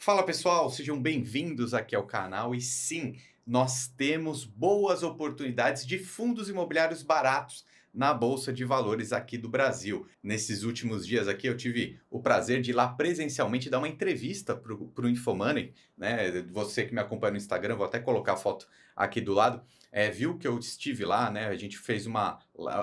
Fala pessoal, sejam bem-vindos aqui ao canal. E sim, nós temos boas oportunidades de fundos imobiliários baratos na Bolsa de Valores aqui do Brasil. Nesses últimos dias aqui eu tive o prazer de ir lá presencialmente dar uma entrevista para o Infomoney, né? Você que me acompanha no Instagram, vou até colocar a foto aqui do lado, viu que eu estive lá, né? A gente fez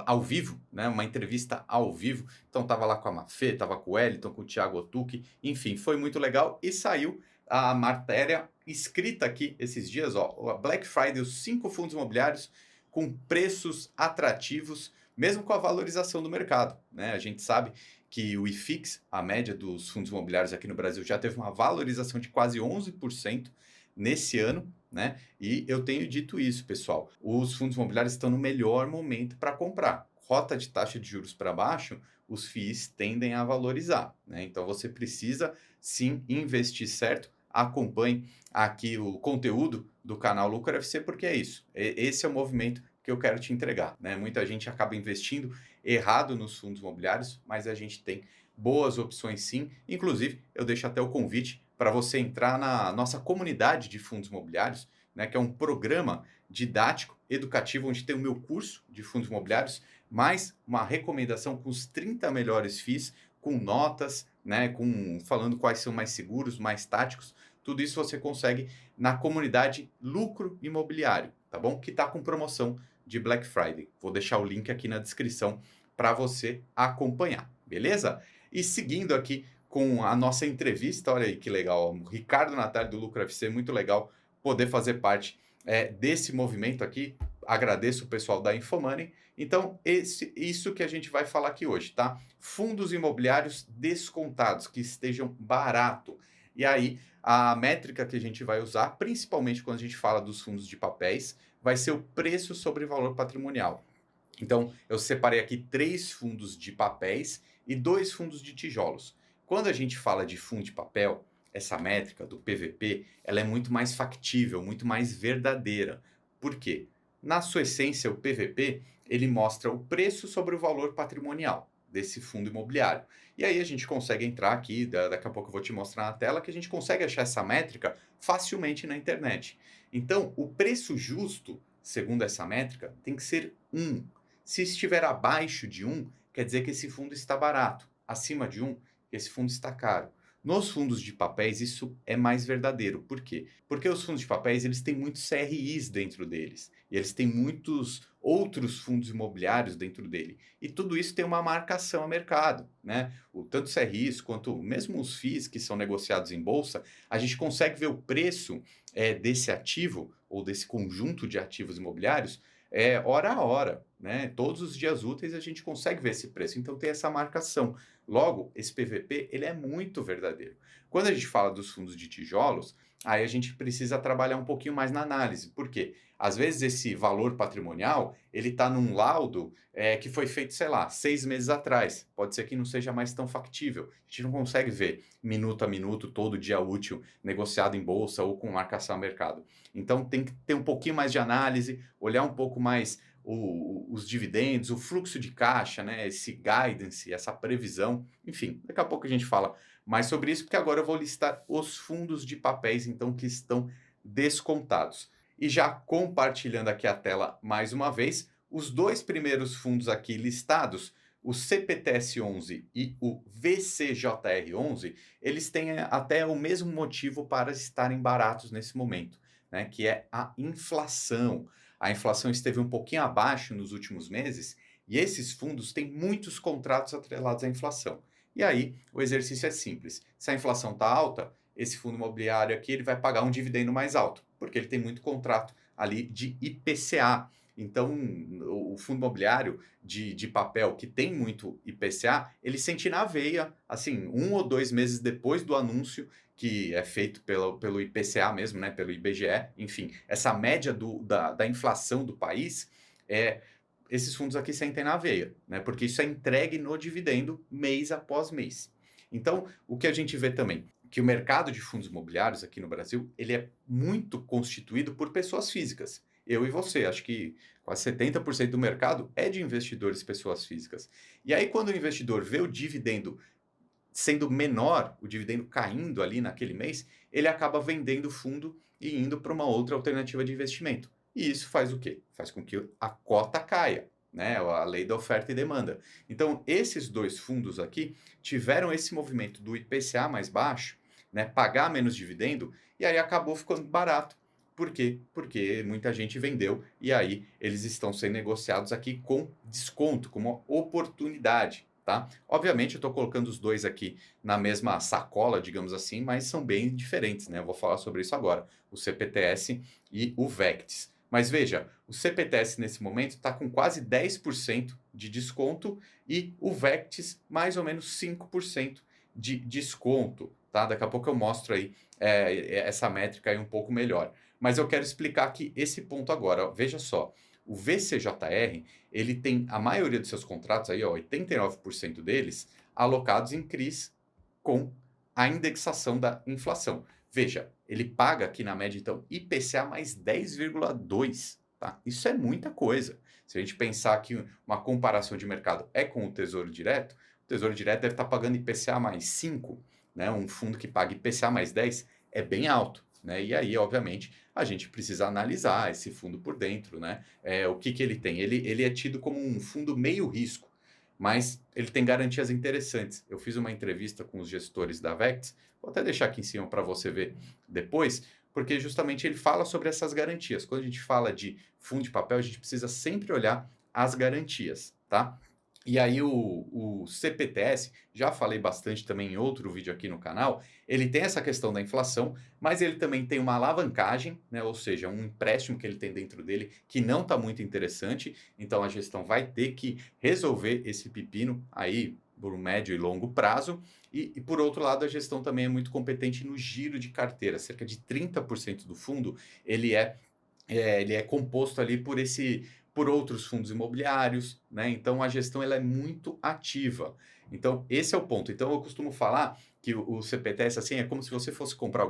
ao vivo, né? Uma entrevista ao vivo. Então tava lá com a Mafê, tava com o Wellington, com o Thiago Otuki, enfim, foi muito legal e saiu a matéria escrita aqui esses dias, ó, a Black Friday, os 5 fundos imobiliários com preços atrativos, mesmo com a valorização do mercado, né? A gente sabe que o IFIX, a média dos fundos imobiliários aqui no Brasil, já teve uma valorização de quase 11% nesse ano, né? E eu tenho dito isso, pessoal. Os fundos imobiliários estão no melhor momento para comprar. Rota de taxa de juros para baixo, os FIIs tendem a valorizar, né? Então você precisa sim investir certo. Acompanhe aqui o conteúdo do canal Lucro FC, porque é isso. Esse é o movimento que eu quero te entregar, né? Muita gente acaba investindo errado nos fundos imobiliários, mas a gente tem boas opções sim. Inclusive, eu deixo até o convite para você entrar na nossa comunidade de fundos imobiliários, né, que é um programa didático, educativo, onde tem o meu curso de fundos imobiliários, mais uma recomendação com os 30 melhores FIIs, com notas, né, falando quais são mais seguros, mais táticos. Tudo isso você consegue na comunidade Lucro Imobiliário, tá bom? Que está com promoção de Black Friday. Vou deixar o link aqui na descrição para você acompanhar, beleza? E seguindo aqui com a nossa entrevista, olha aí que legal, o Ricardo Natário do Lucro FC, muito legal poder fazer parte desse movimento aqui. Agradeço o pessoal da Infomoney. Então, isso que a gente vai falar aqui hoje, tá? Fundos imobiliários descontados, que estejam barato. E aí, a métrica que a gente vai usar, principalmente quando a gente fala dos fundos de papéis, vai ser o preço sobre valor patrimonial. Então, eu separei aqui 3 fundos de papéis e 2 fundos de tijolos. Quando a gente fala de fundo de papel, essa métrica do PVP, ela é muito mais factível, muito mais verdadeira. Por quê? Na sua essência, o PVP, ele mostra o preço sobre o valor patrimonial desse fundo imobiliário. E aí a gente consegue entrar aqui, daqui a pouco eu vou te mostrar na tela, que a gente consegue achar essa métrica facilmente na internet. Então, o preço justo, segundo essa métrica, tem que ser 1. Se estiver abaixo de 1, quer dizer que esse fundo está barato. Acima de 1, esse fundo está caro. Nos fundos de papéis, isso é mais verdadeiro. Por quê? Porque os fundos de papéis eles têm muitos CRIs dentro deles. E eles têm muitos outros fundos imobiliários dentro dele. E tudo isso tem uma marcação a mercado, né? Tanto CRIs quanto mesmo os FIIs que são negociados em bolsa, a gente consegue ver o preço desse ativo ou desse conjunto de ativos imobiliários hora a hora, né? Todos os dias úteis a gente consegue ver esse preço, então tem essa marcação. Logo, esse PVP ele é muito verdadeiro. Quando a gente fala dos fundos de tijolos, aí a gente precisa trabalhar um pouquinho mais na análise. Por quê? Às vezes esse valor patrimonial ele está num laudo que foi feito, sei lá, 6 meses atrás. Pode ser que não seja mais tão factível. A gente não consegue ver minuto a minuto, todo dia útil, negociado em bolsa ou com marcação a mercado. Então tem que ter um pouquinho mais de análise, olhar um pouco mais os dividendos, o fluxo de caixa, né, esse guidance, essa previsão, enfim, daqui a pouco a gente fala mais sobre isso, porque agora eu vou listar os fundos de papéis, então, que estão descontados. E já compartilhando aqui a tela mais uma vez, os 2 primeiros fundos aqui listados, o CPTS11 e o VCJR11, eles têm até o mesmo motivo para estarem baratos nesse momento, né, que é a inflação. A inflação esteve um pouquinho abaixo nos últimos meses e esses fundos têm muitos contratos atrelados à inflação. E aí, o exercício é simples. Se a inflação está alta, esse fundo imobiliário aqui ele vai pagar um dividendo mais alto, porque ele tem muito contrato ali de IPCA. Então, o fundo imobiliário de papel que tem muito IPCA, ele sente na veia, assim, 1 ou 2 meses depois do anúncio que é feito pelo IPCA mesmo, né, pelo IBGE, enfim, essa média da inflação do país, esses fundos aqui sentem na veia, né, porque isso é entregue no dividendo mês após mês. Então, o que a gente vê também, que o mercado de fundos imobiliários aqui no Brasil, ele é muito constituído por pessoas físicas. Eu e você, acho que quase 70% do mercado é de investidores pessoas físicas. E aí, quando o investidor vê o dividendo sendo menor, o dividendo caindo ali naquele mês, ele acaba vendendo o fundo e indo para uma outra alternativa de investimento. E isso faz o quê? Faz com que a cota caia, né? A lei da oferta e demanda. Então, esses dois fundos aqui tiveram esse movimento do IPCA mais baixo, né? Pagar menos dividendo, e aí acabou ficando barato. Por quê? Porque muita gente vendeu e aí eles estão sendo negociados aqui com desconto, como uma oportunidade, tá? Obviamente eu estou colocando os dois aqui na mesma sacola, digamos assim, mas são bem diferentes, né? Eu vou falar sobre isso agora, o CPTS e o VECTS. Mas veja, o CPTS nesse momento está com quase 10% de desconto e o VECTS mais ou menos 5% de desconto, tá? Daqui a pouco eu mostro aí essa métrica aí um pouco melhor. Mas eu quero explicar aqui esse ponto agora. Ó. Veja só, o VCJR, ele tem a maioria dos seus contratos, aí, ó, 89% deles, alocados em CRIs com a indexação da inflação. Veja, ele paga aqui na média, então, IPCA mais 10,2. Tá? Isso é muita coisa. Se a gente pensar que uma comparação de mercado é com o Tesouro Direto deve estar pagando IPCA mais 5, né? Um fundo que paga IPCA mais 10 é bem alto. Né? E aí, obviamente, a gente precisa analisar esse fundo por dentro. Né? O que ele tem? Ele é tido como um fundo meio risco, mas ele tem garantias interessantes. Eu fiz uma entrevista com os gestores da Vects, vou até deixar aqui em cima para você ver depois, porque justamente ele fala sobre essas garantias. Quando a gente fala de fundo de papel, a gente precisa sempre olhar as garantias, tá? E aí o CPTS, já falei bastante também em outro vídeo aqui no canal, ele tem essa questão da inflação, mas ele também tem uma alavancagem, né? Ou seja, um empréstimo que ele tem dentro dele que não está muito interessante, então a gestão vai ter que resolver esse pepino aí por um médio e longo prazo. E por outro lado, a gestão também é muito competente no giro de carteira, cerca de 30% do fundo ele é composto ali por outros fundos imobiliários, né? Então a gestão ela é muito ativa. Então esse é o ponto. Então eu costumo falar que o CPTS assim é como se você fosse comprar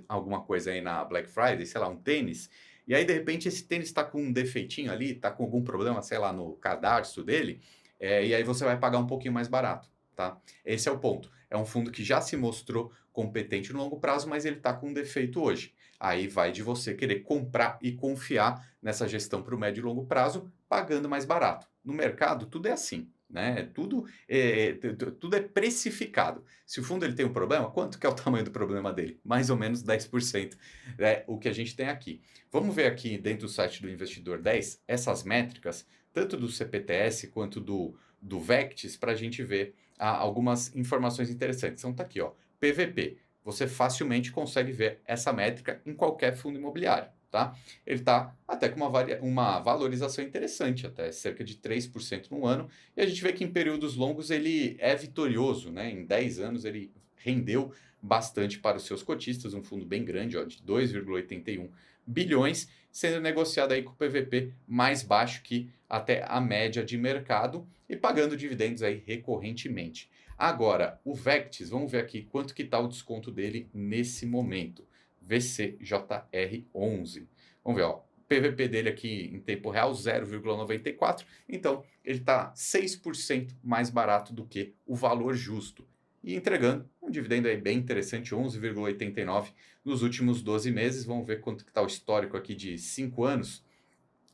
alguma coisa aí na Black Friday, sei lá, um tênis, e aí de repente esse tênis está com um defeitinho ali, está com algum problema, sei lá, no cadastro dele, e aí você vai pagar um pouquinho mais barato, tá? Esse é o ponto. É um fundo que já se mostrou competente no longo prazo, mas ele está com um defeito hoje. Aí vai de você querer comprar e confiar nessa gestão para o médio e longo prazo, pagando mais barato. No mercado, tudo é assim. Né? Tudo é precificado. Se o fundo ele tem um problema, quanto que é o tamanho do problema dele? Mais ou menos 10%. É o que a gente tem aqui. Vamos ver aqui dentro do site do Investidor 10 essas métricas, tanto do CPTS quanto do VECTS, para a gente ver algumas informações interessantes. Então tá aqui, ó, PVP. Você facilmente consegue ver essa métrica em qualquer fundo imobiliário. Tá? Ele está até com uma valorização interessante, até cerca de 3% no ano, e a gente vê que em períodos longos ele é vitorioso, né? Em 10 anos ele rendeu bastante para os seus cotistas, um fundo bem grande, ó, de 2,81 bilhões, sendo negociado aí com o PVP mais baixo que até a média de mercado e pagando dividendos aí recorrentemente. Agora, o VECTS, vamos ver aqui quanto que está o desconto dele nesse momento. VCJR11. Vamos ver, ó, o PVP dele aqui em tempo real 0,94, então ele está 6% mais barato do que o valor justo. E entregando um dividendo aí bem interessante, 11,89 nos últimos 12 meses. Vamos ver quanto está o histórico aqui de 5 anos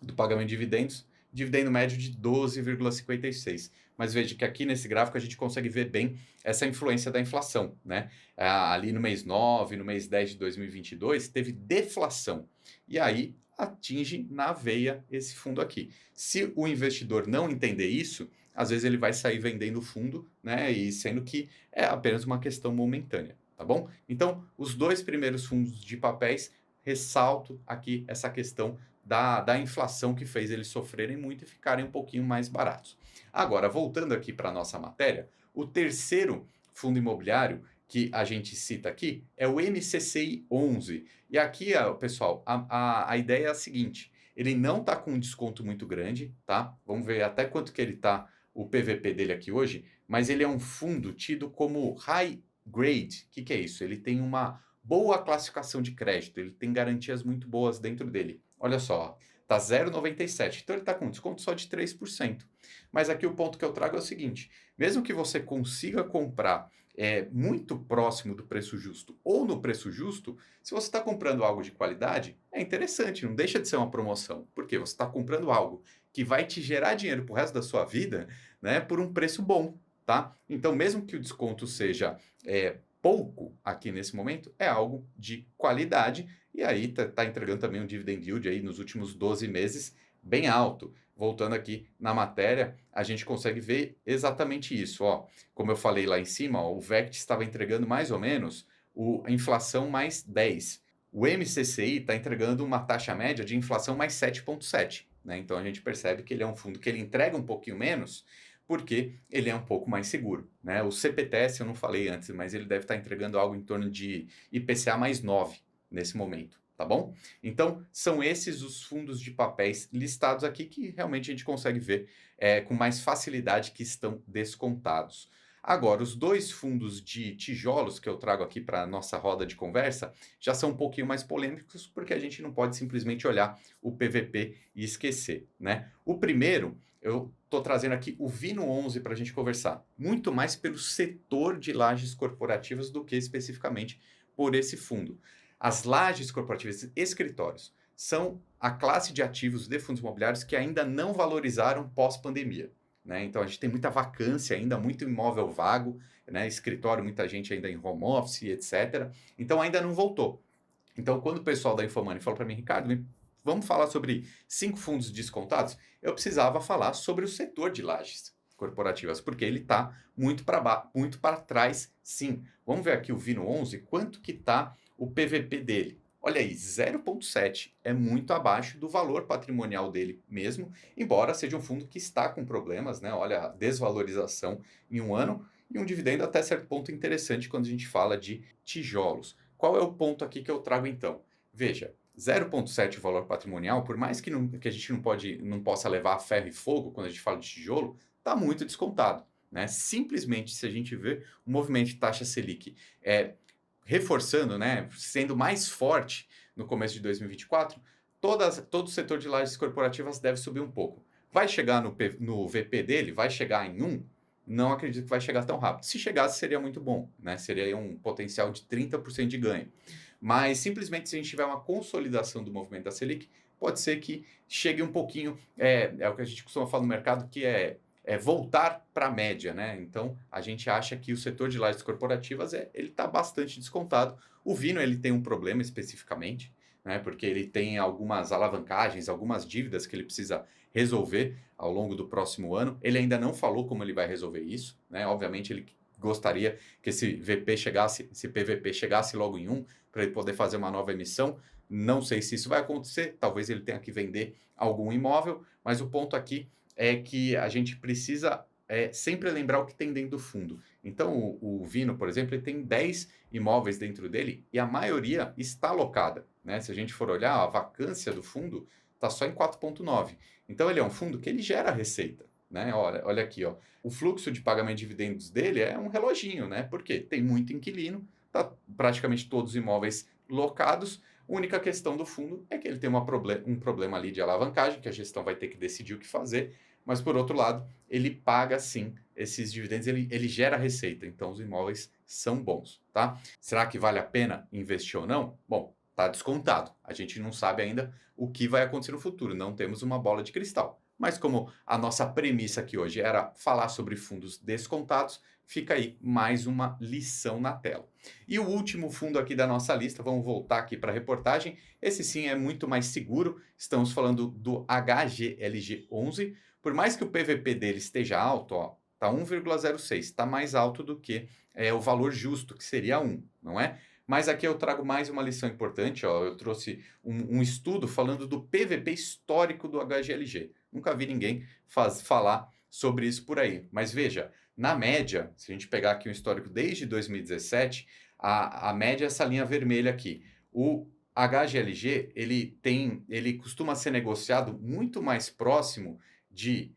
do pagamento de dividendos. Dividendo médio de 12,56. Mas veja que aqui nesse gráfico a gente consegue ver bem essa influência da inflação. Né? Ali no mês 9, no mês 10 de 2022, teve deflação. E aí atinge na veia esse fundo aqui. Se o investidor não entender isso, às vezes ele vai sair vendendo o fundo, né? E sendo que é apenas uma questão momentânea, tá bom? Então, os dois primeiros fundos de papéis, ressalto aqui essa questão da inflação que fez eles sofrerem muito e ficarem um pouquinho mais baratos. Agora, voltando aqui para a nossa matéria, o terceiro fundo imobiliário que a gente cita aqui é o MCCI 11. E aqui, pessoal, a ideia é a seguinte, ele não está com um desconto muito grande, tá? Vamos ver até quanto que ele está, o PVP dele aqui hoje, mas ele é um fundo tido como high grade. O que é isso? Ele tem uma boa classificação de crédito, ele tem garantias muito boas dentro dele. Olha só, tá 0,97, então ele está com desconto só de 3%. Mas aqui o ponto que eu trago é o seguinte, mesmo que você consiga comprar muito próximo do preço justo ou no preço justo, se você está comprando algo de qualidade, é interessante, não deixa de ser uma promoção. Porque você está comprando algo que vai te gerar dinheiro para o resto da sua vida, né, por um preço bom, tá? Então, mesmo que o desconto seja pouco aqui nesse momento, é algo de qualidade e aí tá entregando também um dividend yield aí nos últimos 12 meses bem alto. Voltando aqui na matéria, a gente consegue ver exatamente isso, ó. Como eu falei lá em cima, ó, o VECT estava entregando mais ou menos a inflação mais 10. O MCCI está entregando uma taxa média de inflação mais 7,7. Né? Então a gente percebe que ele é um fundo que ele entrega um pouquinho menos, porque ele é um pouco mais seguro. Né? O CPTS eu não falei antes, mas ele deve estar entregando algo em torno de IPCA mais 9 nesse momento, tá bom? Então, são esses os fundos de papéis listados aqui que realmente a gente consegue ver com mais facilidade que estão descontados. Agora, os dois fundos de tijolos que eu trago aqui para a nossa roda de conversa já são um pouquinho mais polêmicos, porque a gente não pode simplesmente olhar o PVP e esquecer, né? O primeiro, eu estou trazendo aqui o Vino 11 para a gente conversar, muito mais pelo setor de lajes corporativas do que especificamente por esse fundo. As lajes corporativas, escritórios, são a classe de ativos de fundos imobiliários que ainda não valorizaram pós-pandemia. Né? Então, a gente tem muita vacância ainda, muito imóvel vago, né? Escritório, muita gente ainda em home office, etc. Então, ainda não voltou. Então, quando o pessoal da Infomoney falou para mim, Ricardo, vamos falar sobre 5 fundos descontados, eu precisava falar sobre o setor de lajes corporativas, porque ele está muito para trás, sim. Vamos ver aqui o Vino 11, quanto que está o PVP dele. Olha aí, 0,7 é muito abaixo do valor patrimonial dele mesmo, embora seja um fundo que está com problemas, né? Olha a desvalorização em um ano e um dividendo até certo ponto interessante quando a gente fala de tijolos. Qual é o ponto aqui que eu trago então? Veja, 0,7 o valor patrimonial, por mais que a gente não possa levar a ferro e fogo quando a gente fala de tijolo, está muito descontado. Né? Simplesmente, se a gente vê o movimento de taxa Selic reforçando, né, sendo mais forte no começo de 2024, todo o setor de lajes corporativas deve subir um pouco. Vai chegar no VP dele? Vai chegar em 1? Não acredito que vai chegar tão rápido. Se chegasse, seria muito bom, né? Seria um potencial de 30% de ganho. Mas simplesmente se a gente tiver uma consolidação do movimento da Selic, pode ser que chegue um pouquinho, é o que a gente costuma falar no mercado, que é voltar para a média, né? Então, a gente acha que o setor de lajes corporativas ele está bastante descontado. O Vino ele tem um problema especificamente, né? Porque ele tem algumas alavancagens, algumas dívidas que ele precisa resolver ao longo do próximo ano. Ele ainda não falou como ele vai resolver isso, né? Obviamente ele gostaria que esse PVP chegasse logo em 1 para ele poder fazer uma nova emissão. Não sei se isso vai acontecer, talvez ele tenha que vender algum imóvel, mas o ponto aqui é que a gente precisa sempre lembrar o que tem dentro do fundo. Então, o Vino, por exemplo, ele tem 10 imóveis dentro dele e a maioria está alocada. Né? Se a gente for olhar, a vacância do fundo está só em 4,9. Então, ele é um fundo que ele gera receita. Né? Olha aqui, ó. O fluxo de pagamento de dividendos dele é um reloginho, né? Porque tem muito inquilino, tá praticamente todos os imóveis locados. A única questão do fundo é que ele tem um problema ali de alavancagem, que a gestão vai ter que decidir o que fazer, mas por outro lado, ele paga sim esses dividendos, ele gera receita, então os imóveis são bons, tá? Será que vale a pena investir ou não? Bom, tá descontado. A gente não sabe ainda o que vai acontecer no futuro, não temos uma bola de cristal. Mas como a nossa premissa aqui hoje era falar sobre fundos descontados, fica aí mais uma lição na tela. E o último fundo aqui da nossa lista, vamos voltar aqui para a reportagem, esse sim é muito mais seguro, estamos falando do HGLG 11, por mais que o PVP dele esteja alto, ó, tá 1,06, está mais alto do que o valor justo, que seria 1, não é? Mas aqui eu trago mais uma lição importante, ó, eu trouxe um estudo falando do PVP histórico do HGLG. Nunca vi ninguém falar sobre isso por aí. Mas veja, na média, se a gente pegar aqui um histórico desde 2017, a média é essa linha vermelha aqui. O HGLG, ele costuma ser negociado muito mais próximo de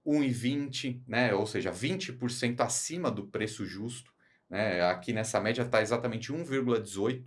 1,20, né? Ou seja, 20% acima do preço justo. Né? Aqui nessa média está exatamente 1,18,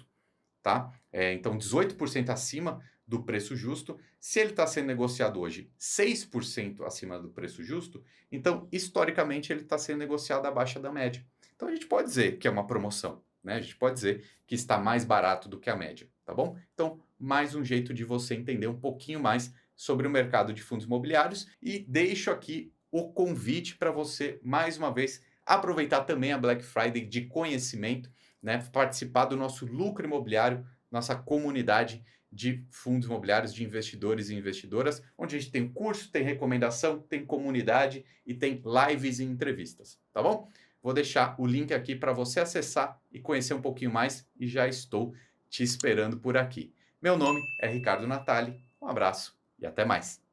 tá? Então, 18% acima do preço justo. Se ele está sendo negociado hoje 6% acima do preço justo, então, historicamente, ele está sendo negociado abaixo da média. Então a gente pode dizer que é uma promoção, né? A gente pode dizer que está mais barato do que a média, tá bom? Então, mais um jeito de você entender um pouquinho mais sobre o mercado de fundos imobiliários e deixo aqui o convite para você, mais uma vez, aproveitar também a Black Friday de conhecimento, né? Participar do nosso lucro imobiliário, nossa comunidade de fundos imobiliários, de investidores e investidoras, onde a gente tem curso, tem recomendação, tem comunidade e tem lives e entrevistas, tá bom? Vou deixar o link aqui para você acessar e conhecer um pouquinho mais e já estou te esperando por aqui. Meu nome é Ricardo Natali, um abraço e até mais.